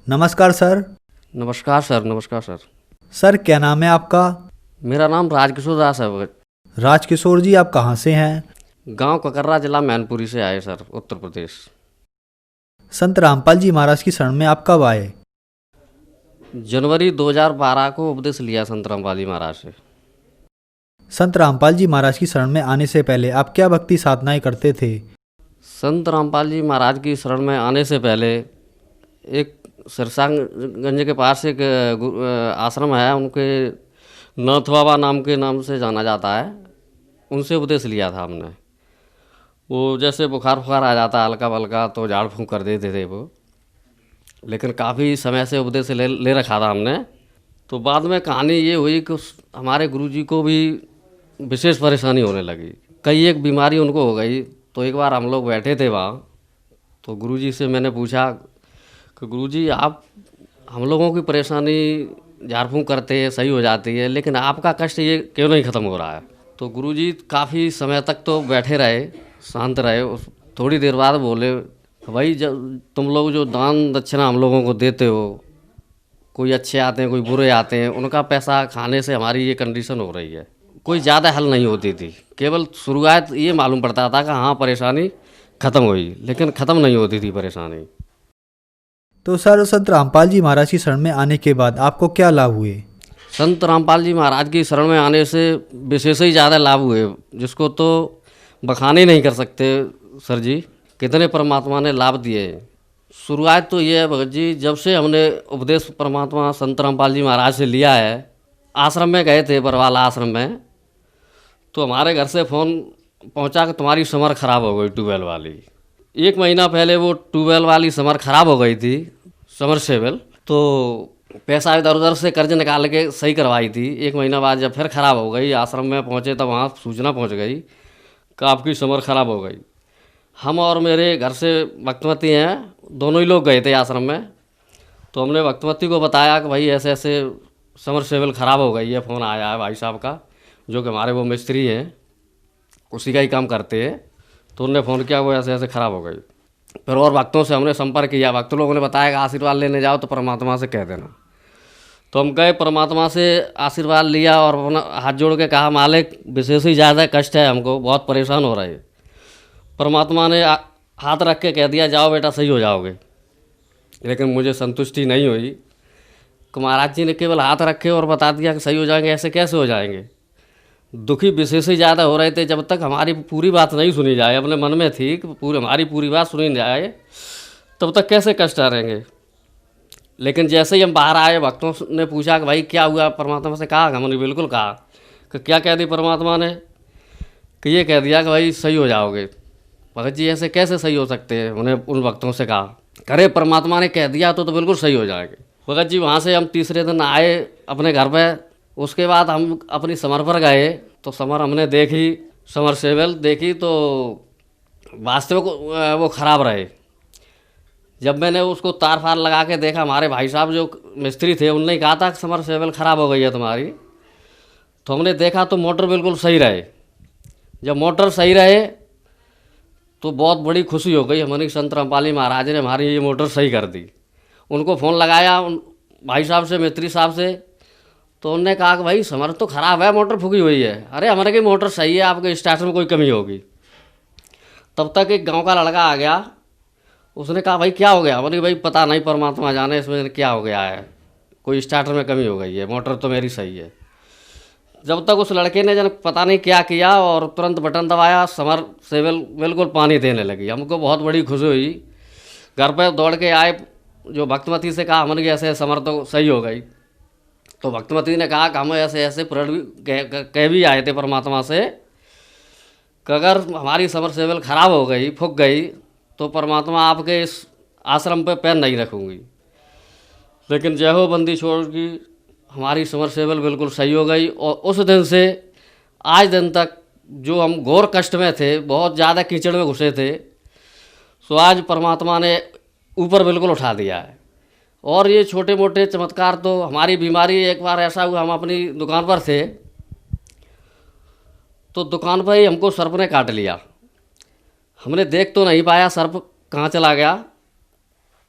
नमस्कार सर। नमस्कार सर। नमस्कार सर। सर क्या नाम है आपका? मेरा नाम राजकिशोर दास है। राजकिशोर जी, आप कहाँ से हैं? गांव ककर्रा, जिला मैनपुरी से आए सर, उत्तर प्रदेश। संत रामपाल जी महाराज की शरण में आप कब आए? जनवरी 2012 को उपदेश लिया संत रामपाल जी महाराज से। संत रामपाल जी महाराज की शरण में आने से पहले आप क्या भक्ति साधनाएं करते थे? संत रामपाल जी महाराज की शरण में आने से पहले एक सिरसागंज के पास एक आश्रम है, उनके नाथ बाबा नाम के नाम से जाना जाता है। उनसे उपदेश लिया था हमने। वो जैसे बुखार फुखार आ जाता हल्का फल्का तो झाड़ फूँक कर देते थे वो, लेकिन काफ़ी समय से उपदेश ले रखा था हमने। तो बाद में कहानी ये हुई कि हमारे गुरुजी को भी विशेष परेशानी होने लगी, कई एक बीमारी उनको हो गई। तो एक बार हम लोग बैठे थे वहाँ, तो गुरुजी से मैंने पूछा कि गुरुजी आप हम लोगों की परेशानी झाड़ फूँक करते हैं सही हो जाती है, लेकिन आपका कष्ट ये क्यों नहीं ख़त्म हो रहा है? तो गुरुजी काफ़ी समय तक तो बैठे रहे, शांत रहे। थोड़ी देर बाद बोले, भाई जब तुम लोग जो दान दक्षिणा हम लोगों को देते हो, कोई अच्छे आते हैं कोई बुरे आते हैं, उनका पैसा खाने से हमारी ये कंडीशन हो रही है। कोई ज़्यादा हल नहीं होती थी, केवल शुरुआत ये मालूम पड़ता था कि हाँ परेशानी ख़त्म हुई, लेकिन ख़त्म नहीं होती थी परेशानी। तो सर संत रामपाल जी महाराज की शरण में आने के बाद आपको क्या लाभ हुए? संत रामपाल जी महाराज की शरण में आने से विशेष ही ज़्यादा लाभ हुए, जिसको तो बखान ही नहीं कर सकते सर जी। कितने परमात्मा ने लाभ दिए। शुरुआत तो ये है भगत जी, जब से हमने उपदेश परमात्मा संत रामपाल जी महाराज से लिया है, आश्रम में गए थे बरवाला आश्रम में, तो हमारे घर से फ़ोन पहुंचा कि तुम्हारी समर ख़राब हो गई ट्यूबवेल वाली। 1 महीना पहले वो ट्यूबवेल वाली समर ख़राब हो गई थी, समर सेवल। तो पैसा इधर उधर से कर्ज निकाल के सही करवाई थी। 1 महीना बाद जब फिर ख़राब हो गई, आश्रम में पहुंचे तब वहाँ सूचना पहुंच गई कि आपकी समर ख़राब हो गई। हम और मेरे घर से भक्तवती हैं, दोनों ही लोग गए थे आश्रम में। तो हमने भक्तवती को बताया कि भाई ऐसे ऐसे समर सेवल ख़राब हो गई है, फ़ोन आया है भाई साहब का, जो कि हमारे वो मिस्त्री हैं, उसी का ही काम करते हैं। तो उनने फ़ोन किया, वो ऐसे ऐसे ख़राब हो गई। फिर और भक्तों से हमने संपर्क किया, भक्त लोगों ने बताया कि आशीर्वाद लेने जाओ तो परमात्मा से कह देना। तो हम गए, परमात्मा से आशीर्वाद लिया और अपना हाथ जोड़ के कहा, मालिक विशेष ही ज़्यादा कष्ट है, हमको बहुत परेशान हो रहे हैं। परमात्मा ने हाथ रख के कह दिया, जाओ बेटा सही हो जाओगे। लेकिन मुझे संतुष्टि नहीं हुई कि महाराज जी ने केवल हाथ रखे और बता दिया कि सही हो जाएंगे, ऐसे कैसे हो जाएंगे? दुखी विशेष ही ज़्यादा हो रहे थे। जब तक हमारी पूरी बात नहीं सुनी जाए, अपने मन में थी कि हमारी पूरी बात सुनी जाए, तब तक कैसे कष्ट आ रहेंगे। लेकिन जैसे ही हम बाहर आए, भक्तों ने पूछा कि भाई क्या हुआ? परमात्मा से कहा, हमने बिल्कुल कहा कि क्या कह दी परमात्मा ने? कि ये कह दिया कि भाई सही हो जाओगे। भगत जी ऐसे कैसे सही हो सकते हैं? उन्हें उन भक्तों से कहा, करे परमात्मा ने कह दिया तो बिल्कुल सही हो जाएंगे। भगत जी वहाँ से हम तीसरे दिन आए अपने घर पर। उसके बाद हम अपनी समर पर गए, तो समर हमने देखी, समर सेवल देखी, तो वास्तविक वो ख़राब रहे। जब मैंने उसको तार फार लगा के देखा, हमारे भाई साहब जो मिस्त्री थे उनने कहा था कि समर सेवल ख़राब हो गई है तुम्हारी। तो हमने देखा तो मोटर बिल्कुल सही रहे। जब मोटर सही रहे तो बहुत बड़ी खुशी हो गई हमारी। संत रामपाल महाराज ने हमारी ये मोटर सही कर दी। उनको फ़ोन लगाया उन भाई साहब से, मिस्त्री साहब से, तो उनने कहा कि भाई समर तो ख़राब है, मोटर फूकी हुई है। अरे हमारे की मोटर सही है, आपके स्टार्टर में कोई कमी होगी। तब तक एक गांव का लड़का आ गया, उसने कहा भाई क्या हो गया? हमारे भाई पता नहीं, परमात्मा जाने इसमें क्या हो गया है, कोई स्टार्टर में कमी हो गई है, मोटर तो मेरी सही है। जब तक उस लड़के ने जन पता नहीं क्या किया और तुरंत बटन दबाया, समर सेवल बिल्कुल पानी देने लगी। हमको बहुत बड़ी खुशी हुई। घर पर दौड़ के आए, जो भक्तमती से कहा, हमने ऐसे समर तो सही हो गई। तो भक्तमती ने कहा कि हम ऐसे ऐसे प्रण भी कह भी आए थे परमात्मा से कि अगर हमारी समर सेवल ख़राब हो गई, फूक गई, तो परमात्मा आपके इस आश्रम पे पैर नहीं रखूँगी। लेकिन जय हो बंदी छोड़ की, हमारी समर सेवल बिल्कुल सही हो गई। और उस दिन से आज दिन तक जो हम घोर कष्ट में थे, बहुत ज़्यादा कीचड़ में घुसे थे, सो आज परमात्मा ने ऊपर बिल्कुल उठा दिया है। और ये छोटे मोटे चमत्कार तो, हमारी बीमारी, एक बार ऐसा हुआ, हम अपनी दुकान पर थे, तो दुकान पर ही हमको सर्प ने काट लिया। हमने देख तो नहीं पाया सर्प कहाँ चला गया,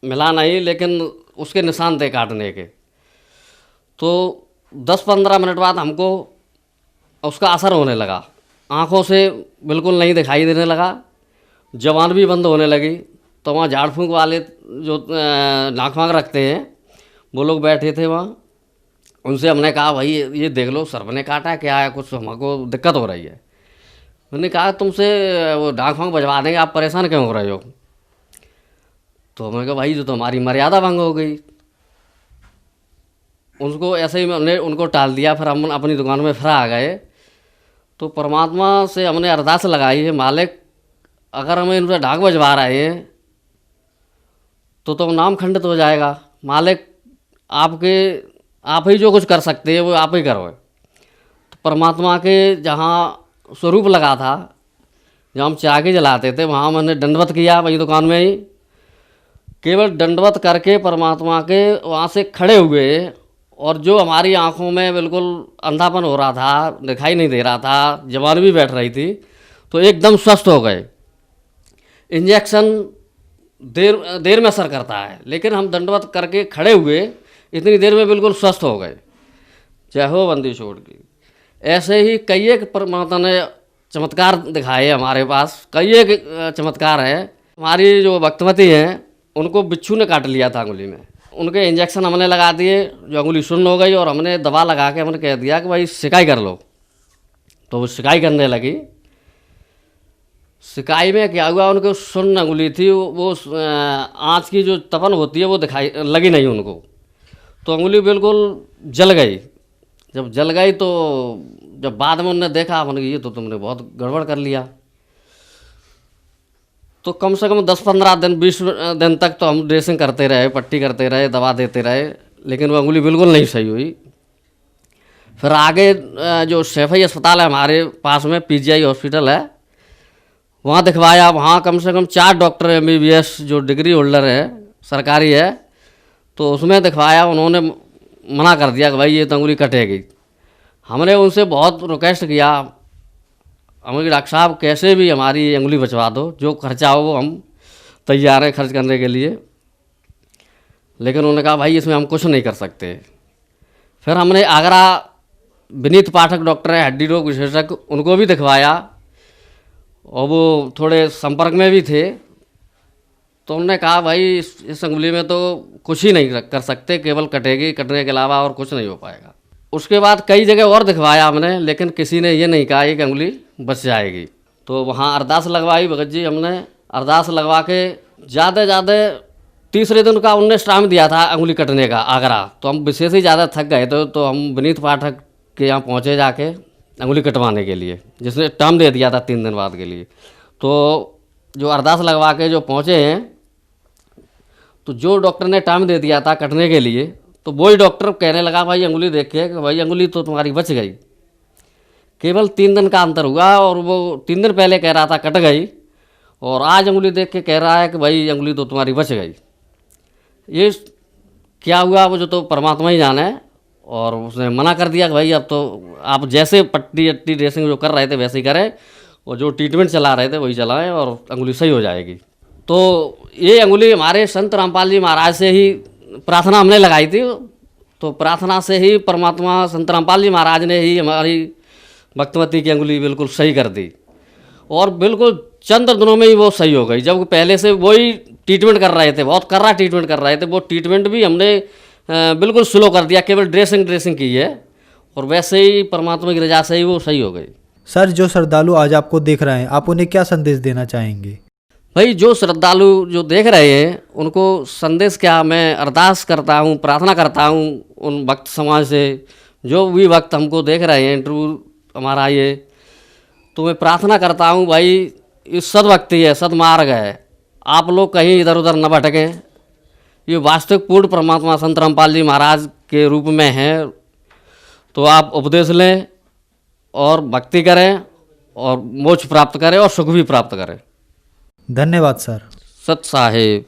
मिला नहीं, लेकिन उसके निशान थे काटने के। तो 10-15 मिनट बाद हमको उसका असर होने लगा, आँखों से बिल्कुल नहीं दिखाई देने लगा, जबान भी बंद होने लगी। तो वहाँ झाड़ फूँक वाले जो नाक वाँक रखते हैं वो लोग बैठे थे वहाँ, उनसे हमने कहा भाई ये देख लो सर्प ने काटा है, क्या है, कुछ हमको दिक्कत हो रही है। मैंने कहा तुमसे वो नाक वाँक बजवा देंगे, आप परेशान क्यों हो रहे हो। तो मैंने कहा भाई जो तो हमारी मर्यादा भंग हो गई। उनको ऐसे ही हमने उनको टाल दिया, फिर हम अपनी दुकान में फिर आ गए। तो परमात्मा से हमने अरदास लगाई है, मालिक अगर हमें इनसे ढाक बजवा रहे हैं तो नाम खंडित हो जाएगा। मालिक आप ही जो कुछ कर सकते हैं वो आप ही करो। तो परमात्मा के जहाँ स्वरूप लगा था, जहाँ हम चाय के जलाते थे, वहाँ मैंने दंडवत किया वही दुकान में ही। केवल दंडवत करके परमात्मा के वहाँ से खड़े हुए, और जो हमारी आंखों में बिल्कुल अंधापन हो रहा था, दिखाई नहीं दे रहा था, जबान भी बैठ रही थी, तो एकदम स्वस्थ हो गए। इंजेक्शन देर में असर करता है, लेकिन हम दंडवत करके खड़े हुए, इतनी देर में बिल्कुल स्वस्थ हो गए। जय हो बंदी छोड़ की। ऐसे ही कई एक परमात्मा ने चमत्कार दिखाए हमारे पास, कई एक चमत्कार है। हमारी जो भक्तवती हैं उनको बिच्छू ने काट लिया था अंगुली में, उनके इंजेक्शन हमने लगा दिए, जो अंगुली सुन्न हो गई, और हमने दवा लगा के हमने कह दिया कि भाई सिकाई कर लो। तो वो सिकाई करने लगी। सिकाई में क्या हुआ, उनको सुन्न अंगुली थी, वो आँच की जो तपन होती है वो दिखाई लगी नहीं उनको, तो अंगुली बिल्कुल जल गई। जब जल गई तो जब बाद में उन्होंने देखा, मैंने ये तो तुमने बहुत गड़बड़ कर लिया। तो कम से कम 10-15 दिन 20 दिन तक तो हम ड्रेसिंग करते रहे, पट्टी करते रहे, दवा देते रहे, लेकिन वो अंगुली बिल्कुल नहीं सही हुई। फिर आगे जो सैफई अस्पताल है हमारे पास में, पीजीआई हॉस्पिटल है, वहाँ दिखवाया। वहाँ कम से कम 4 डॉक्टर MBBS जो डिग्री होल्डर है, सरकारी है, तो उसमें दिखवाया। उन्होंने मना कर दिया कि भाई ये तो अंगुली कटेगी। हमने उनसे बहुत रिक्वेस्ट किया, हमें डॉक्टर साहब कैसे भी हमारी अंगुली बचवा दो, जो खर्चा हो वो हम तैयार हैं खर्च करने के लिए, लेकिन उन्होंने कहा भाई इसमें हम कुछ नहीं कर सकते। फिर हमने आगरा विनीत पाठक डॉक्टर है, हड्डी रोग विशेषज्ञ, उनको भी दिखवाया, और वो थोड़े संपर्क में भी थे। तो उन्होंने कहा भाई इस अंगुली में तो कुछ ही नहीं कर सकते, केवल कटेगी, कटने के अलावा और कुछ नहीं हो पाएगा। उसके बाद कई जगह और दिखवाया हमने, लेकिन किसी ने ये नहीं कहा कि अंगुली बच जाएगी। तो वहाँ अरदास लगवाई भगत जी, हमने अरदास लगवा के ज़्यादा तीसरे दिन का 19 टाइम दिया था अंगुली कटने का आगरा। तो हम विशेष ही ज़्यादा थक गए थे, तो हम विनीत पाठक के यहाँ पहुँचे जाके अंगुली कटवाने के लिए, जिसने टाइम दे दिया था 3 दिन बाद के लिए। तो जो अरदास लगवा के जो पहुँचे हैं, तो जो डॉक्टर ने टाइम दे दिया था कटने के लिए, तो वही डॉक्टर कहने लगा भाई अंगुली देख के कि भाई अंगुली तो तुम्हारी बच गई। केवल 3 दिन का अंतर हुआ, और वो 3 दिन पहले कह रहा था कट गई, और आज अंगुली देख के कह रहा है कि भाई अंगुली तो तुम्हारी बच गई। ये क्या हुआ वो जो तो परमात्मा ही जाने। और उसने मना कर दिया कि भाई अब तो आप जैसे पट्टी ड्रेसिंग जो कर रहे थे वैसे ही करें, और जो ट्रीटमेंट चला रहे थे वही चलाएं, और अंगुली सही हो जाएगी। तो ये अंगुली हमारे संत रामपाल जी महाराज से ही प्रार्थना हमने लगाई थी। तो प्रार्थना से ही परमात्मा संत रामपाल जी महाराज ने ही हमारी भक्तवती की अंगुली बिल्कुल सही कर दी, और बिल्कुल चंद दिनों में ही वो सही हो गई। जब पहले से वही ट्रीटमेंट कर रहे थे, बहुत कर्रा ट्रीटमेंट कर रहे थे, वो ट्रीटमेंट भी हमने बिल्कुल स्लो कर दिया, केवल ड्रेसिंग की है, और वैसे ही परमात्मा की रजा से ही वो सही हो गई। सर, जो श्रद्धालु आज आपको देख रहे हैं, आप उन्हें क्या संदेश देना चाहेंगे? भाई जो श्रद्धालु जो देख रहे हैं उनको संदेश क्या, मैं अरदास करता हूँ, प्रार्थना करता हूँ उन भक्त समाज से, जो भी भक्त हमको देख रहे हैं इंटरव्यू हमारा ये, तो मैं प्रार्थना करता हूँ भाई ये सद्भक्ति है, सदमार्ग है, आप लोग कहीं इधर उधर न भटकें। ये वास्तविक पूर्ण परमात्मा संत रामपाल जी महाराज के रूप में है, तो आप उपदेश लें और भक्ति करें, और मोक्ष प्राप्त करें, और सुख भी प्राप्त करें। धन्यवाद सर। सत साहेब।